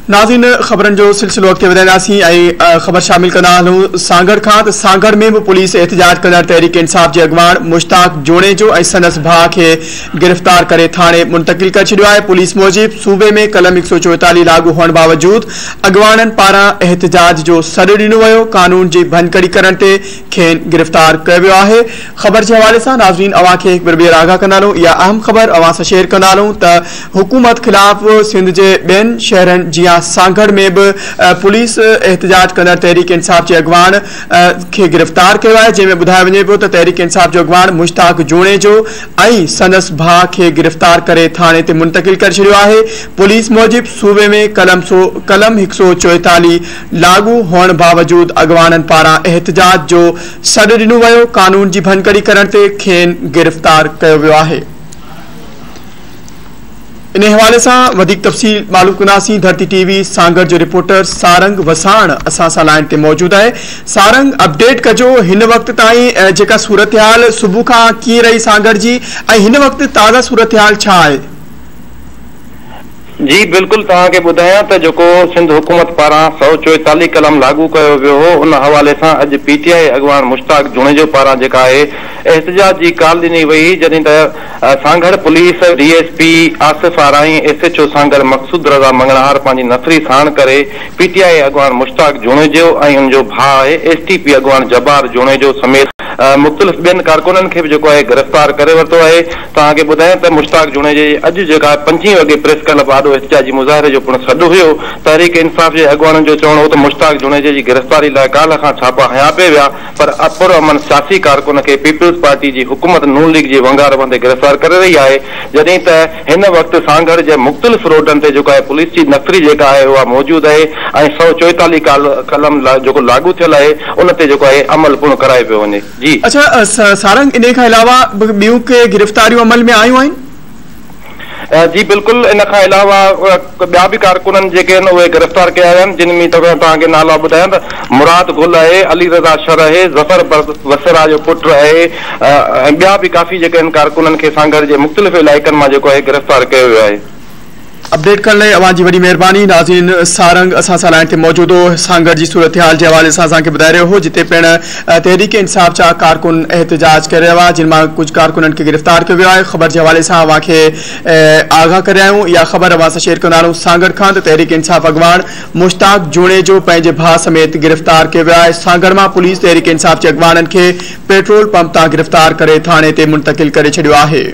नाज़रीन ख़बरनि जो सिलसिलो अॻिते वधाईंदासीं ऐं ख़बर शामिल कंदा हलूं सांगड़ खां। त सांगड़ में बि पुलिस एहतजाज कंदड़ तहरीक इंसाफ़ जे अॻवान मुश्ताक जोणे जो ऐं संदसि भाउ खे गिरफ़्तार करे थाणे मुंतक़िल करे छॾियो आहे। पुलिस मूजिबि सूबे में कलम 144 लागू हुअण बावजूद अॻवाननि पारां एहतजाज जो सॾु ॾिनो वियो। कानून जी भञकड़ी करण ते खेनि गिरफ़्तार कयो वियो आहे। ख़बर जे हवाले सां नाज़रीन अवां खे हिकु ॿीहर आगाह कंदा हलूं। इहा अहम ख़बर अवां सां शेयर कंदा हलूं त हुकूमत ख़िलाफ़ सिंध जे ॿियनि शहरनि जीअं सांगड़ में भी पुलिस एहतजाज कंदड़ तहरीक इंसाफ़ के अॻवान के गिरफ़्तार किया है, जैमें बुधायो वञे पियो त तहरीक इंसाफ़ जो अॻवान मुश्ताक जोणे जो ऐं संदसि भाउ के गिरफ़्तार करे थाने ते मुंतक़िल करे छॾियो आहे। पुलिस मूजिब सूबे में कलम 144 लागू हुअण बावजूद अॻवाननि पारां एहतजाज जो सॾु ॾिनो वियो। कानून जी भञकड़ी करण ते खेनि गिरफ़्तार कयो वियो आहे। इन हवाले से वधिक तफ़सील मालूम कंदासीं। धरती टीवी सांगड़ जो रिपोर्टर सारंग वसाण असां सां लाइन ते मौजूद है। सारंग, अपडेट कजो हिन वक्त ताईं जेका सूरत हाल सुबह का कीअं रही सांगड़ जी, ऐं हिन वक्त ताज़ा सूरत हाल छा आहे? जी बिल्कुल तव्हांखे ॿुधायां त जेको सिंध हुकूमत पारां 144 कलम लागू कयो वियो हो, उन हवाले सां अॼु पीटीआई अॻवान मुश्ताक जोणे जो पारां जेका आहे एहतजाज जी काल ॾिनी वई, जॾहिं त Sanghar police DSP Asif Arain SHO Sanghar Maqsood Raza Mangalhar पंहिंजी नफ़री साण करे पीटीआई अॻवान मुश्ताक जोणे जो ऐं उनजो भाउ आहे एसटीपी अॻवान जबार जोणे जो समेत मुख़्तलिफ़ ॿियनि कारकुननि खे बि जेको आहे गिरफ़्तार करे वरितो आहे। तव्हांखे ॿुधायां त मुश्ताक जोणे जे अॼु जेका 5 वॻे प्रेस क्लब आॾो एहतजाजी मुज़ाहिरे जो पिणु सॾु हुयो। तहरीक इंसाफ़ जे अॻवाननि जो चवणो हो त मुश्ताक जोणे जी गिरफ़्तारी लाइ काल्ह खां छापा हया पिए विया, पर पुरअमन सियासी कारकुन खे पीपल्स पार्टी जी हुकूमत नून लीग जी वंगार बंदे गिरफ़्तार करे रही आहे, जॾहिं त हिन वक़्तु सांगड़ जे मुख़्तलिफ़ रोडनि ते जेको आहे पुलिस जी नफ़री जेका आहे उहा मौजूदु आहे ऐं 144 कलम जेको लागू थियल आहे उन ते जेको आहे अमल पूर्ण कराए पियो वञे। जी अच्छा सारंग, इन खां अलावा ॿियूं के गिरफ़्तारियूं अमल में आयूं आहिनि? जी बिल्कुल, इन खां अलावा ॿिया बि कारकुननि जेके आहिनि उहे गिरफ़्तार कया विया आहिनि, जिन में तव्हांखे नाला ॿुधायां त मुराद गुल आहे, अली रज़ा शर आहे, ज़फ़र वसरा जो पुटु आहे ऐं ॿिया बि काफ़ी जेके आहिनि कारकुननि खे सांगड़ जे मुख़्तलिफ़ इलाइक़नि मां जेको आहे गिरफ़्तार कयो वियो आहे। अपडेट करण लाइ अवां जी वॾी महिरबानी। नाज़रीन सारंग असां सां लाइन ते मौजूद हो। सांगड़ जी सूरत हाल जे हवाले सां असांखे ॿुधाए रहियो हो, जिते पिणु तहरीक इंसाफ़ जा कारकुन एहतजाज करे रहिया हुआ, जिन मां कुझु कारकुननि खे गिरफ़्तार कयो वियो आहे। ख़बर जे हवाले सां अवां खे आगाह करे आहियूं। इहा ख़बर अवां सां शेयर कंदा रहूं। सांगड़ खां त तहरीक इंसाफ़ अॻवान मुश्ताक जोणे जो पंहिंजे भाउ समेत गिरफ़्तार कयो वियो आहे। सांगड़ मां पुलिस तहरीक इंसाफ़ जे अॻवाननि खे पेट्रोल पंप तां गिरफ़्तार करे थाणे ते मुंतक़िल करे छॾियो आहे।